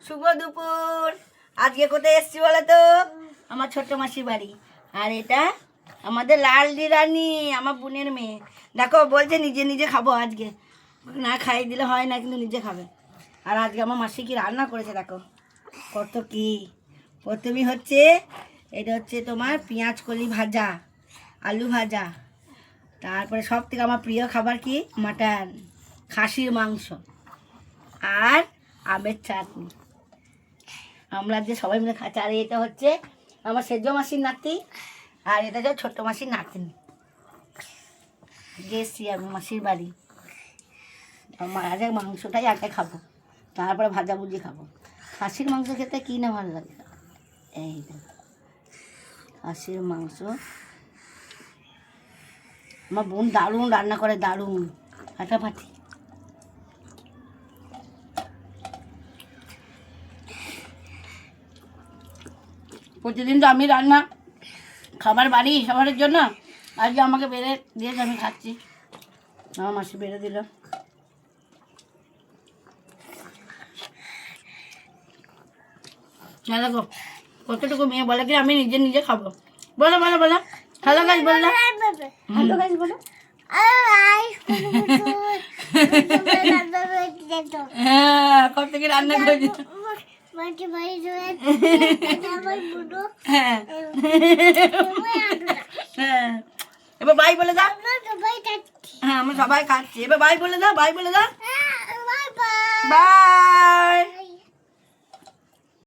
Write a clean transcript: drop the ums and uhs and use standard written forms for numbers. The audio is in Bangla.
শুভ দুপুর। আজকে কোথায় এসছি বলো তো? আমার ছোট্ট মাসির বাড়ি। আর এটা আমাদের লালদি রানী, আমার বোনের মেয়ে। দেখো বলছে নিজে নিজে খাবো আজকে, না খাইয়ে দিলে হয় না, কিন্তু নিজে খাবে। আর আজকে আমার মাসি কি রান্না করেছে দেখো, কত কি। প্রথমেই হচ্ছে এটা হচ্ছে তোমার পেঁয়াজ কলি ভাজা, আলু ভাজা। তারপরে সব থেকে আমার প্রিয় খাবার কি, মাটন, খাসির মাংস আর আমের চাটনি। আমরা যে সবাই মিলে খাচ্ছি। আর এটা হচ্ছে আমার সেজ মাসির নাতি, আর এটা হচ্ছে ছোট্ট মাসির নাতনি। গেছি আমি মাসির বাড়ি। আগে মাংসটাই আগে খাবো, তারপরে ভাজাভুজি খাবো। খাসির মাংস খেতে কী না ভালো লাগে। এই দেখো খাসির মাংস। আমার বোন দারুণ রান্না করে, দারুণ ফাটাফাটি। প্রতিদিন তো আমি রান্না খাবার বাড়ি সবার জন্য, আজকে আমাকে বেড়ে দিয়েছে, আমি খাচ্ছি। আমার মাসি বেড়ে দিল। হ্যাঁ দেখো কতটুকু মেয়ে বলে কি আমি নিজে নিজে খাবো। বলো বলো বলো, হ্যালো গাইস বললো, হ্যালো গাইস বলো। হ্যাঁ কত থেকে রান্না করেছি। হ্যাঁ হ্যাঁ, এবার বাই বলে দাও। হ্যাঁ আমরা সবাই খাচ্ছি, এবার বাই বলে দাও, বাই বলে দাও, বাই।